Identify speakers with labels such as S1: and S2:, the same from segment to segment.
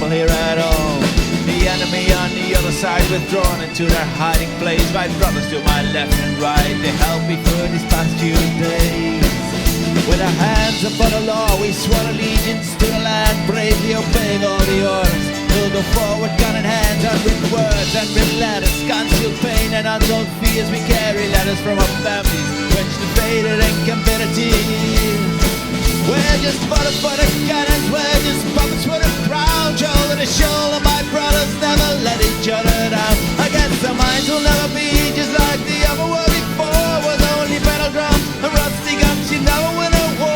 S1: people here at home. The enemy on the other side withdrawn into their hiding place. My brothers to my left and right, they helped me through these past few days. With our hands upon the law, we swore allegiance to the land, bravely obeying all the orders. We'll go forward, gun in hand, unwritten words, unwritten letters, concealed pain and untold fears. We carry letters from our families, quench the faded ink and bitter tears. We're just fodder for the cannons, we're just puppets for the crowd. Shoulder to shoulder, my brothers never let each other down. I guess our minds will never be just like the other were before. With only battlegrounds and rusty guns, you never win a war.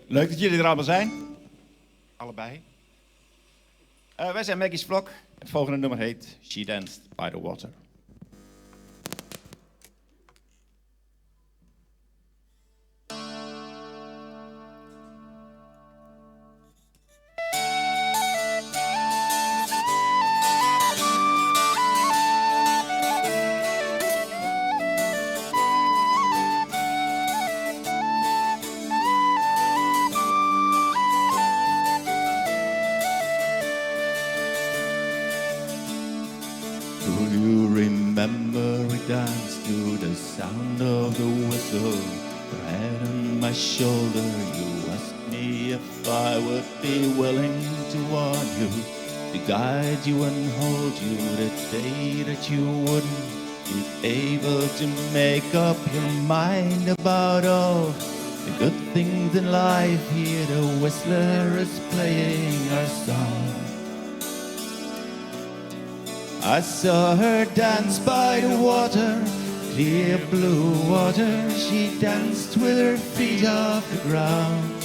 S2: Leuk dat jullie er allemaal zijn. Allebei. Wij zijn Maggie's vlog. Het volgende nummer heet She Danced by the Water.
S1: Shoulder, you asked me if I would be willing to warn you, to guide you and hold you the day that you wouldn't be able to make up your mind about all the good things in life. Here the whistler is playing our song. I saw her dance by the water, clear blue water. She danced with her feet off the ground.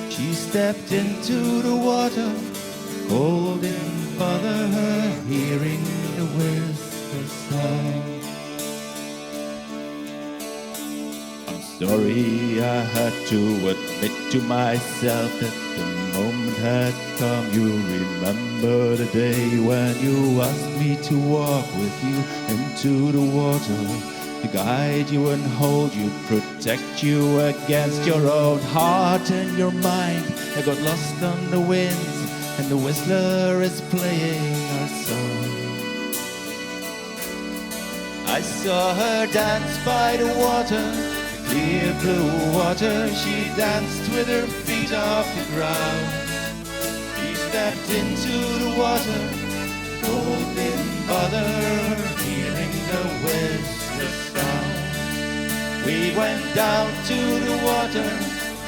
S1: She stepped into the water, cold didn't bother her, hearing the whisper song. I'm sorry I had to admit to myself that the moment had come. You remember the day when you asked me to walk with you into the water. to guide you and hold you, protect you against your own heart and your mind. I got lost on the wind, and the whistler is playing our song. I saw her dance by the water, the clear blue water. She danced with her feet off the ground. She stepped into the water, cold didn't bother her, hearing the whistler's sound. We went down to the water,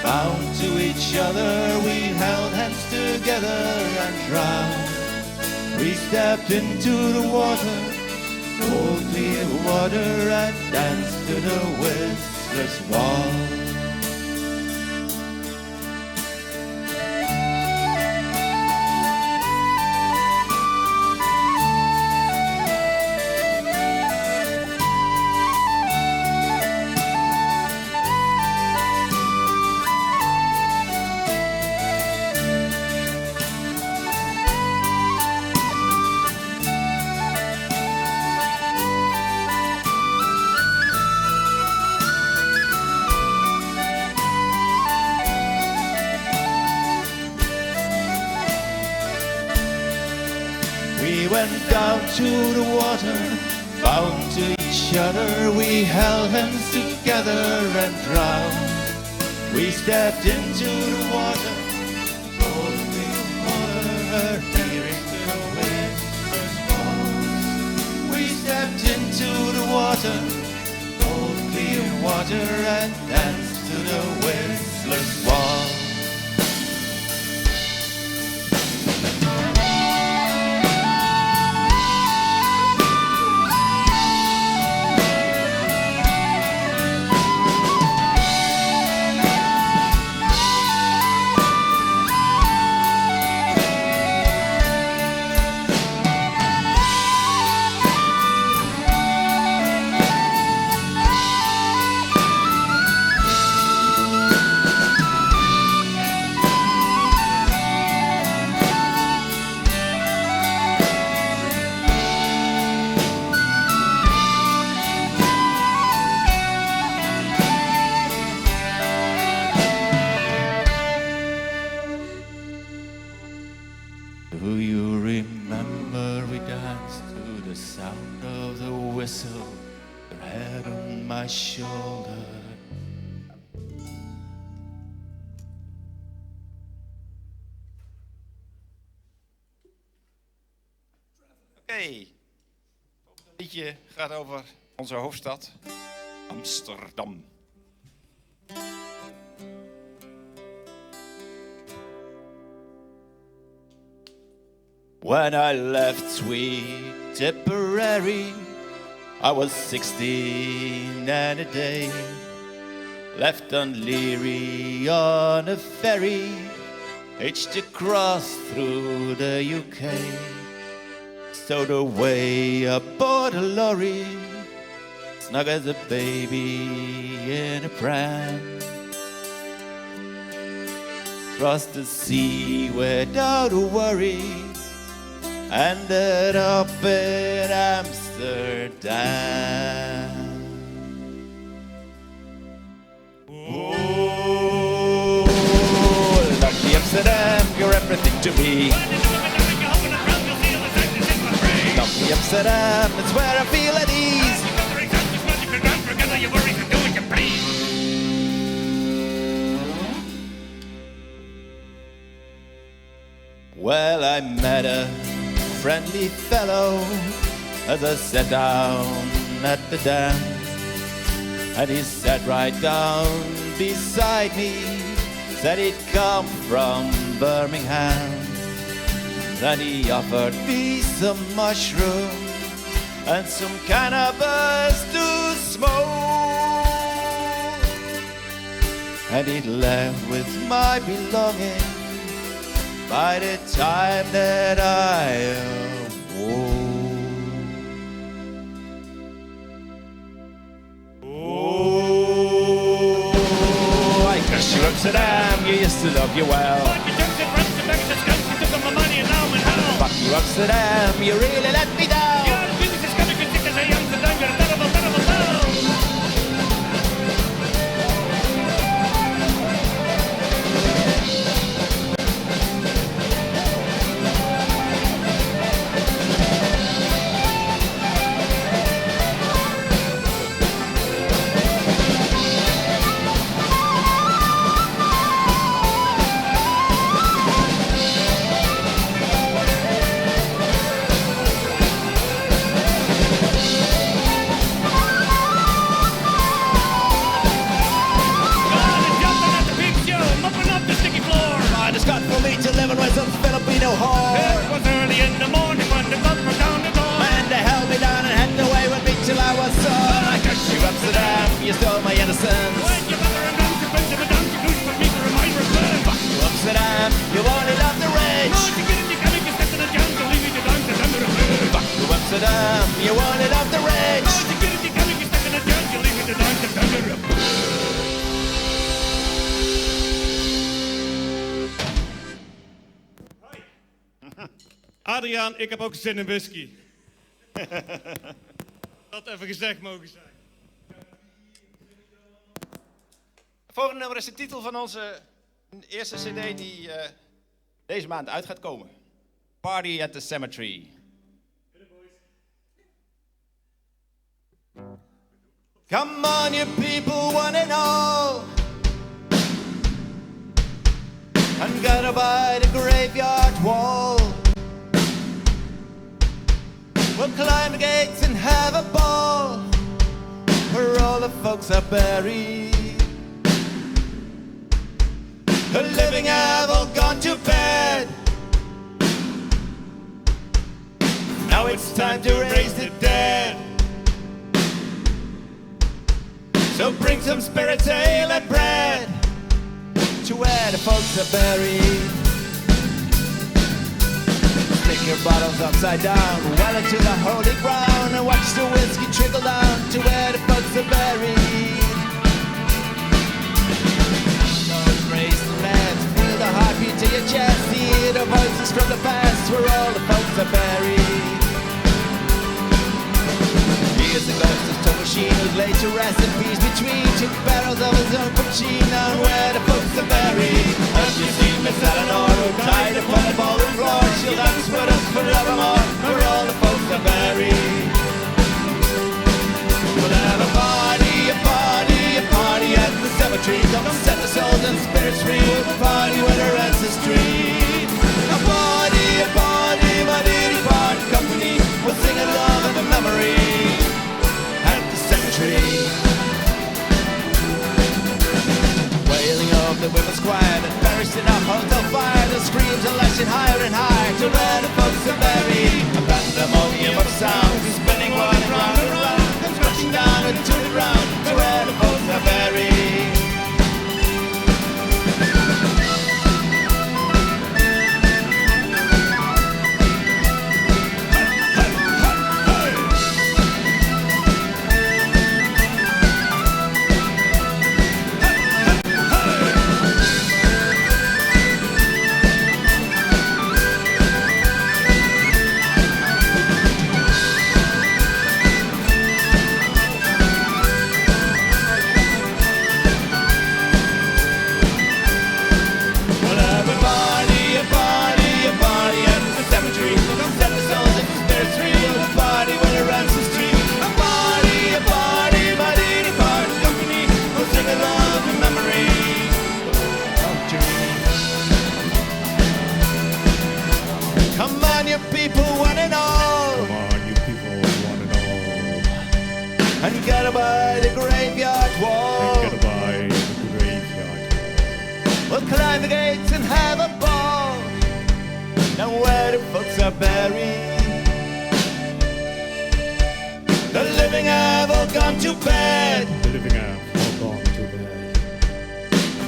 S1: bound to each other. We held hands together and drowned. We stepped into the water, cold clear water, and danced to the whistler's wall. We went down to the water, bound to each other. We held hands together and drowned. We stepped into the water, cold clear water, hearing the whistler's calls. We stepped into the water, cold clear water, and danced to the whistler's wall. Do you remember we danced to the sound of the whistle, your head on my shoulder?
S2: Oké, het liedje gaat over onze hoofdstad, Amsterdam. When I left sweet Tipperary, I was 16 and a day. Left on Leary on a ferry, hitched across through the UK. Stowed away aboard a lorry, snug as a baby in a pram. Crossed the sea without a worry, ended up in Amsterdam. Oh, lucky Amsterdam, you're everything to me. Lucky Amsterdam, it's where I feel at ease. Well, I met a friendly fellow as I sat down at the dam, and he sat right down beside me, said he'd come from Birmingham. Then he offered me some mushroom and some cannabis to smoke, and he'd left with my belongings by the time that I awoke. Oh, I guess you Amsterdam, you used to love you well. Fuck you Amsterdam, you really let me down. no whore.
S3: It was early in the morning when the club were down the door.
S2: And they held me down and had away with me till I was sore. I got you Amsterdam, you stole my innocence.
S3: When you mother and down to Benjamin down to goose for me for a minor friend.
S2: Fuck you Amsterdam, you wanted off the rage.
S3: Oh, you get it, you can't, you step to the jam, so leave me to down to under the bed.
S2: Fuck you Amsterdam, you wanted off the rage.
S3: Oh, you get it, you can't, you step to the jam, so leave me to down to under the bed. Adriaan, ik heb ook zin in whisky. Dat even gezegd mogen zijn.
S2: Volgende nummer is de titel van onze eerste cd die deze maand uit gaat komen. Party at the Cemetery. Come on you people one and all, and gather by the graveyard wall. We'll climb the gates and have a ball, where all the folks are buried. The living have all gone to bed. Now it's time to raise the dead. So bring some spirits, ale and bread to where the folks are buried. Stick your bottles upside down, well into the holy ground, and watch the whiskey trickle down to where the folks are buried. Raise the lead, feel the heartbeat to your chest, hear the voices from the past where all the folks are buried. Here's the ghost of Tom Machine who's laid to rest in peace between two barrels of his own machine, down where the folks are buried. Have you seen Miss Eleanor who died upon the ballroom floor? She'll dance with us forevermore, where all the folks are buried. We'll have a party, a party, a party at the cemetery. Come set the souls and spirits free. We'll party with our ancestry. A party, my dear party company. We'll sing a love and a memory at the cemetery. Wailing of the women's choir that perished in a hotel fire. The screams are lashing higher and higher to where the folks are buried. A pandemonium of sounds is spinning round and round and round, and crashing down into the ground to where the folks are buried. By the graveyard wall. We'll climb the gates and have a ball. Now where the folks are buried. The living have all gone to bed.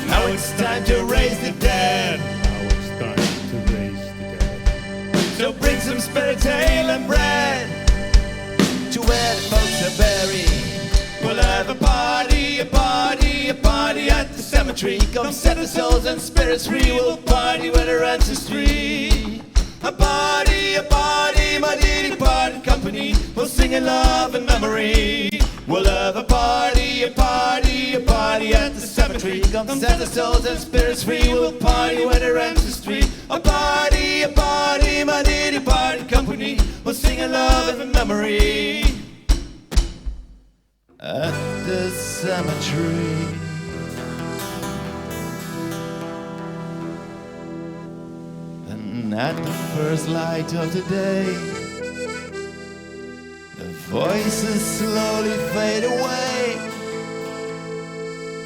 S2: Now it's time to raise the dead. So bring some spirits, ale and bread to where the folks are buried. We'll have a party, a party, a party at the cemetery. Come set the souls and spirits free. We'll party with our ancestry. A party, my dear departed company. We'll sing in love and memory. We'll have a party, a party, a party at the cemetery. Come set the souls and spirits free. We'll party with our ancestry. A party, my dear departed company. We'll sing in love and memory. At the cemetery. And at the first light of the day, the voices slowly fade away,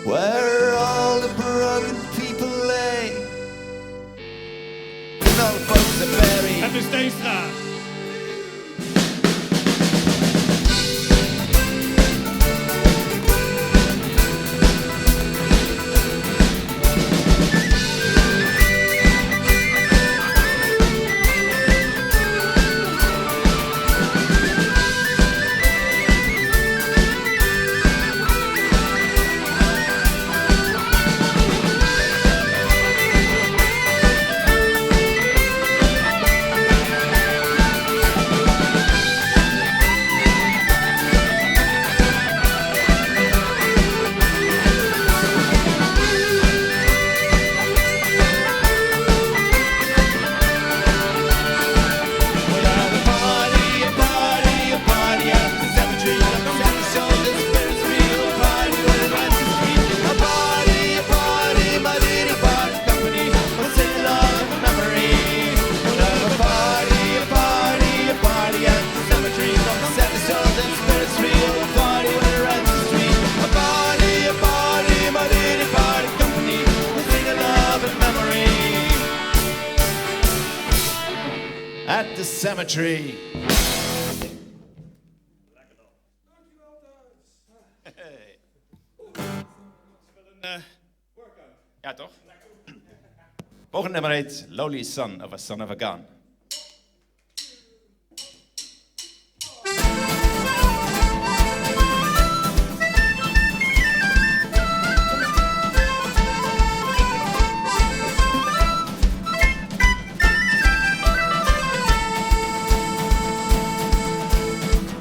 S2: where all the broken people lay. No
S1: all the folks that bury.
S3: En de Steenstra.
S1: At the cemetery. Hey. Ja, toch? Volgende nummer heet Lowly Son of a Son of a Gun.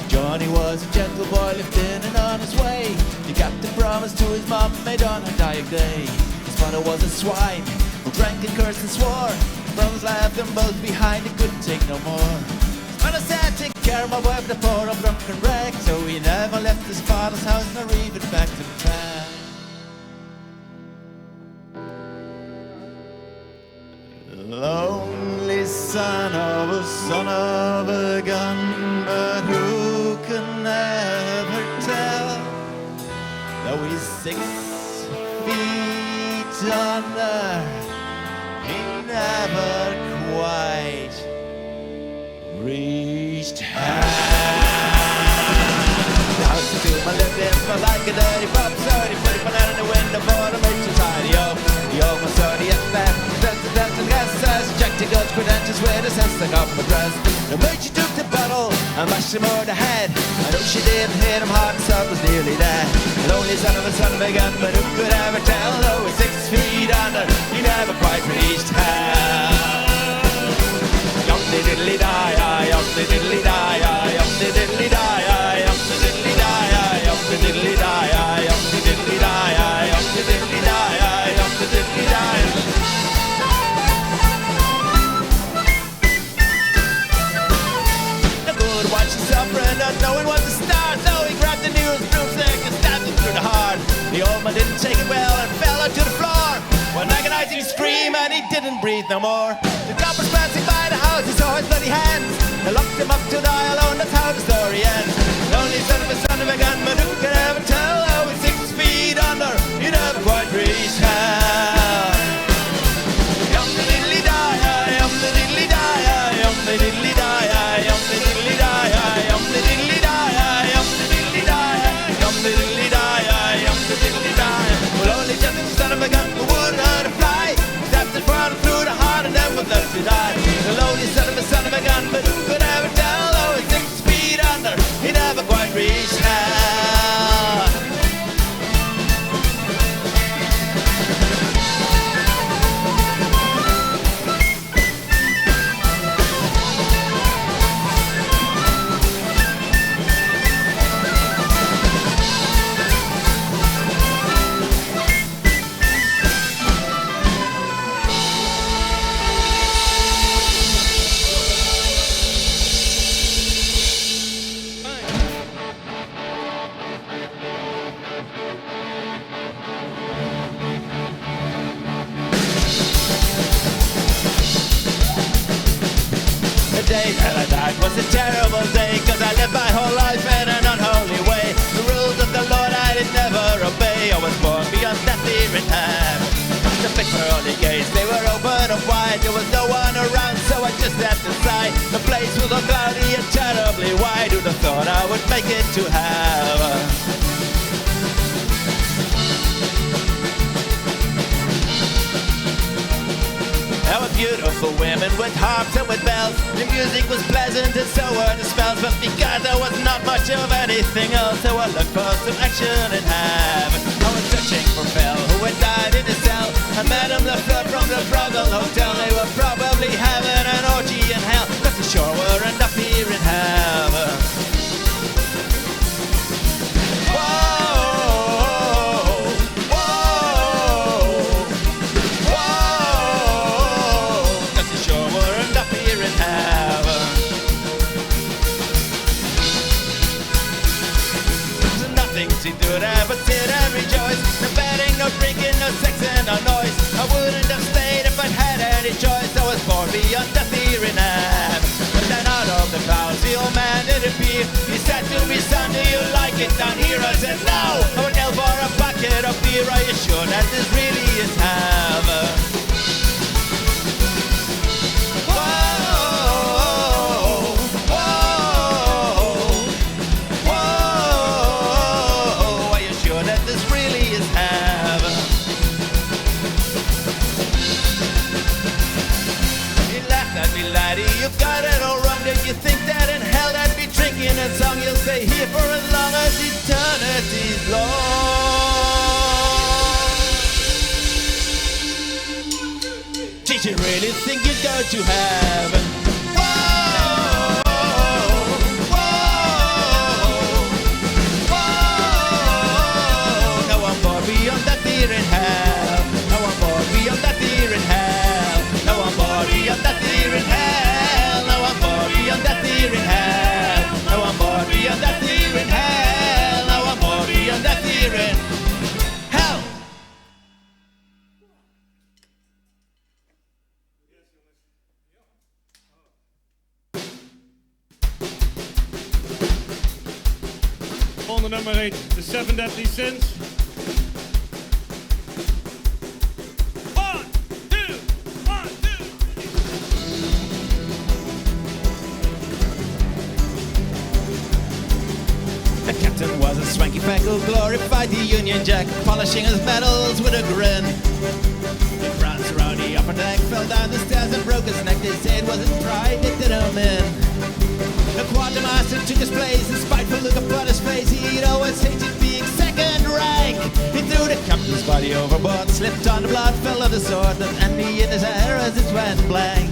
S2: Johnny was a gentle boy, lived in and on his way. He kept the promise to his mom made on her dying day. His father was a swine who drank and cursed and swore. His brothers left them both behind, he couldn't take no more. His mother said, take care of my wife, the poor old drunken wreck. So he never left his father's house nor even back to town. Lonely son of a gun, but who can never tell? Though he's 6 feet under, he never quite reached hell. The house to my left hand smelled like a dirty pop, so he put it out in the window for the make to tidy up. The old man saw the F-back, that's the gas size, checked the God's credentials with a sense like up address. The mate she took the bottle and mashed him over the head. I know she didn't hit him hard and son was nearly dead. The lonely son of a gun, but who could ever tell? Though he's 6 feet under, he never quite reached hell. Yum-de diddly die, yum-de diddly die, yum-de diddly die, yum-de diddly die, yum-de diddly die, yum-de diddly die, yum-de diddly die, yum-de diddly die. Watching suffering, not knowing what to start. So he grabbed the nearest broomstick and stabbed him through the heart. The old man didn't take it well and fell onto the floor. One agonizing scream and he didn't breathe no more. The coppers passing by the house, he saw his bloody hands. They locked him up to die alone, that's how the story ends. Lonely son of a gun, but who could ever tell? Oh, he's 6 feet under, he never quite reached hell. Yum-de-diddly die, yum-de-diddly die, yum-de-diddly die, yum-de-diddly die, yum-de-diddly die, yum-de-diddly die, yum-de-diddly die, yum-de-diddly die. Well, only just the son of a gun who wouldn't hurt a fly. Stabbed in front and through the heart and then was left to die. The lonely son of a gun, but who could ever tell? Oh, he's 6 feet under, he never quite reached hell. The day that I died was a terrible day, cause I lived my whole life in an unholy way. The rules of the Lord I did never obey. I was born beyond death here in heaven. The big pearly gates, they were open and wide. There was no one around thought I would make it to heaven. There were beautiful women with harps and with bells. The music was pleasant and so were the smells. But because there was not much of anything else, so I looked for some action in heaven. I was searching for Phil, who had died in a cell. I met him, the flood from the Bruggle Hotel. They were probably having an orgy in hell, but the shore were enough here in heaven. To do that, but sit and rejoice. No betting, no drinking, no sex and no noise. I wouldn't have stayed if I'd had any choice. I was born beyond death here in heaven. But then out of the clouds the old man did appear. He said to me, son, do you like it down here? I said no, I would nail for a bucket of beer. Are you sure that this really is heaven? You've got it all wrong. Did you think that in hell I'd be drinking a song? You'll stay here for as long as eternity's long. Did you really think you'd go to heaven? Whoa, whoa, whoa. No one more beyond that here in hell. No one more beyond that here in hell. No one more beyond that here in hell. Beyond that here in hell, no one more beyond that here in hell, no one more beyond that here in hell.
S3: Volgende nummer heet The Seven Deadly Sins.
S2: The captain was a swanky fag who glorified the Union Jack, polishing his medals with a grin. The bronze rowdy upper deck fell down the stairs and broke his neck. They said it was his pride that did him in. The quartermaster took his place, a spiteful look upon his face. He'd always hated being second rank. He threw the captain's body overboard, slipped on the blood, fell on the sword, and envy in his hair as it went blank.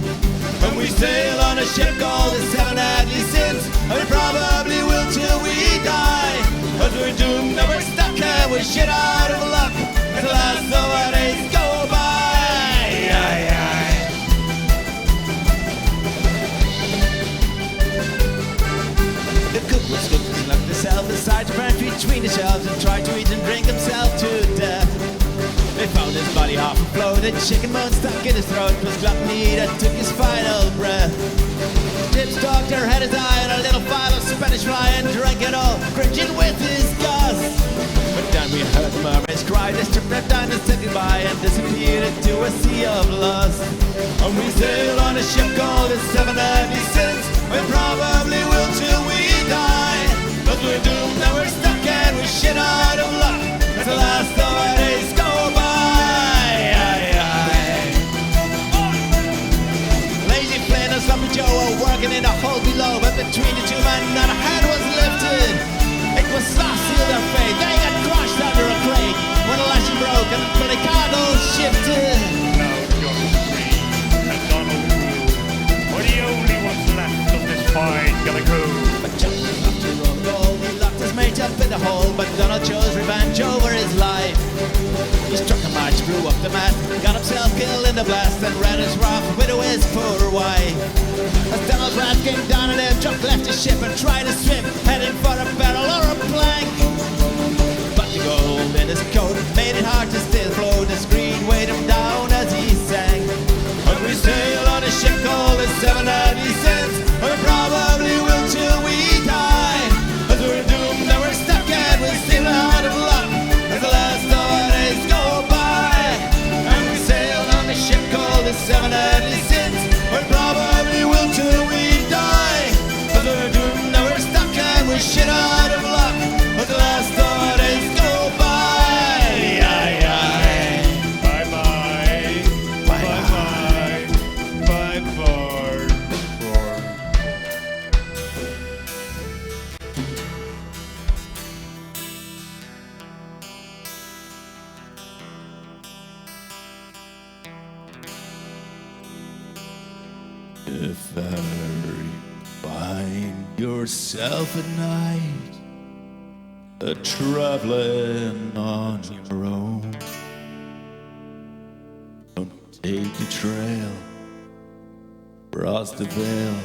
S2: When we sail on a ship called the Seven Deadly Sins, we probably will till we die. But we're doomed, and we're stuck, and we're shit out of luck. At last the days go by. Aye, aye. The cook was cooked and locked himself inside the pantry between the shelves and tried to eat and drink himself to death. They found his body half afloated, chicken bone stuck in his throat. It was gluttony that took his final breath. Tip's doctor had his eye on a little phial of Spanish fly and drank it all, cringing with disgust. But then we heard the mermaids cry, they stripped her down and said goodbye and disappeared into a sea of lust. And we sail on a ship called the Seven Deadly Sins, we probably will till we die. But we're doomed and we're stuck and we're shit out of luck. As the last of our days go by. Sloppy Joe were working in the hole below, but between the two men not a hand was lifted. It was soft sealed their fate. They got crushed under a crate when the lashing broke and the cargo shifted.
S3: Now John Green and Donald Rule were the only ones left of this fine gonna go.
S2: But John locked to roll the goal. He locked his mate up in the hole, but Donald chose revenge over his life. He struck a match, blew up the mast, got himself killed in the blast, and ran his wrath widow his poor wife. As Donald's wrath came down on him, Chuck left his ship and tried to swim, heading for a barrel or a plank. But the gold in his coat made it hard to still float. His greed weighed him down as he sank. When we sail on a ship called the Seven Deadly Sins, we probably will till we die. As we're doomed and we're stuck and we're still out of luck. As the last of our days go by, and we sail on a ship called the Seven Deadly Sins, we probably will till we die. As we're doomed and we're stuck and Find yourself at night, traveling on your own. Don't take the trail, cross the veil,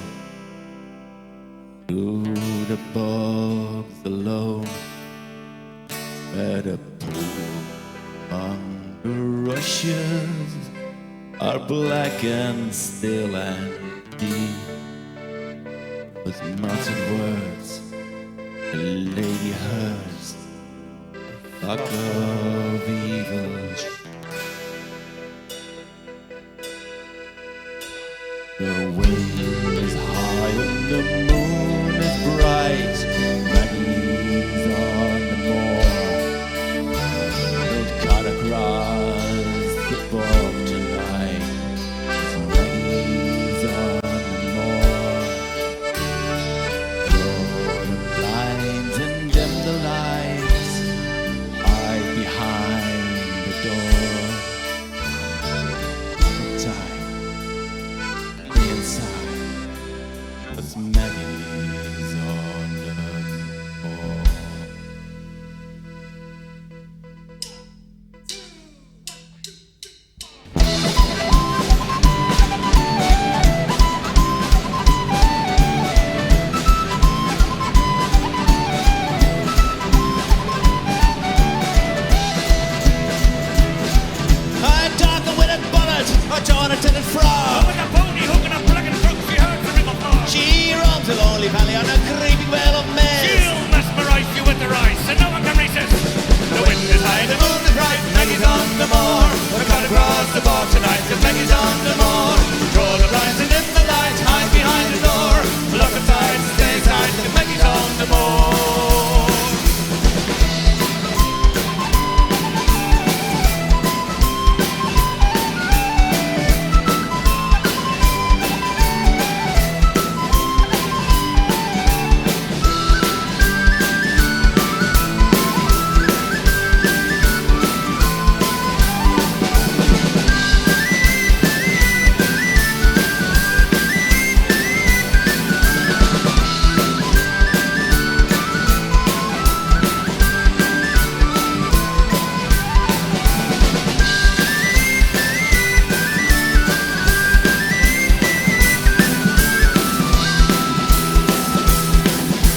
S2: through the bogs alone. At a pool among the rushes are black and still and deep. With muttered words, the lady hears the fuck of evil. The wind is high and the moon is bright. Maggie's on the moor. Don't cut across the bog tonight. Maggie's on the moor. Draw the blinds and dim the lights. Hide behind the door. Time. Inside, but Maggie's on the floor. I'm talking with a bullet, a Jonathan and Frog.
S3: With a pony hook and a black and crook, she heard the river fall.
S2: She roams a lonely valley on a creeping well of mist.
S3: She'll mesmerize you with her eyes, and no one can resist. The wind is high, the moon is bright, Maggie's on the moor. We're gonna cross the bog tonight, 'cause Maggie's on the moor. Draw the blinds and in the light, hide behind the door. Lock the tight, stay tight, 'cause Maggie's on the moor.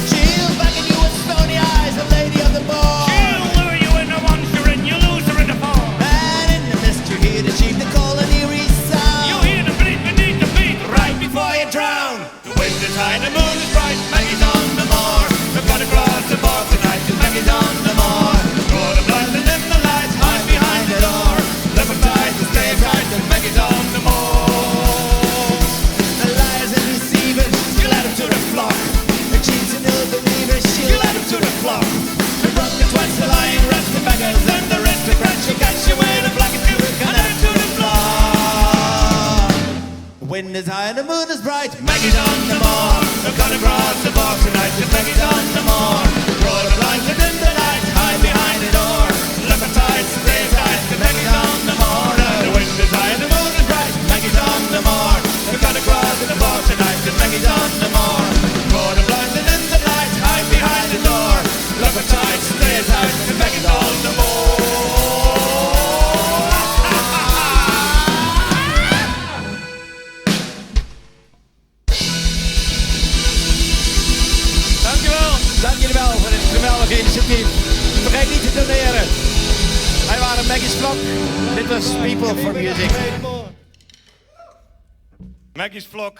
S3: She'll beckon you with stony eyes, the lady of the bar. She'll lure you in a one you're in, you lose her in the fall.
S2: And in the mist you hear the sheep that call an eerie sound.
S3: You hear the bleat beneath the feet,
S2: right before you drown.
S3: The wind is high, the moon is bright, Maggie's on the moor. We've got to cross the bog tonight, 'cause Maggie's on the moor. Draw the blinds and dim the lights, hide behind the door. Live with tight to stay bright, 'cause Maggie's on the moor.
S2: The liars and deceivers,
S3: You let him to the flock,
S2: the cheats and ill believers,
S3: you
S2: she'll
S3: let him to the flock.
S2: the drunken twats, the lying rats, the beggars and the aristocrats. She got you with a black and two and out to the floor. The wind is high and the moon is bright.
S3: Maggie's on the moor. We've got to cross the bog tonight, 'cause Maggie's on the moor. Draw the blinds and in the light, hide behind the door. Look at tight, stay tight, 'cause Maggie's on the moor. The wind is high and the moon is bright, Maggie's on the moor. We've got to cross the bog tonight, 'cause Maggie's on the moor. Draw the blinds and in the light, hide behind the door. Look at tight, stay tight, 'cause Maggie's on the moor.
S2: Dankjewel. Dank jullie wel voor dit geweldige initiatief. Vergeet niet te doneren. Wij waren Maggie's Vlog. Dit was People4Music.
S3: Maggie's vlog.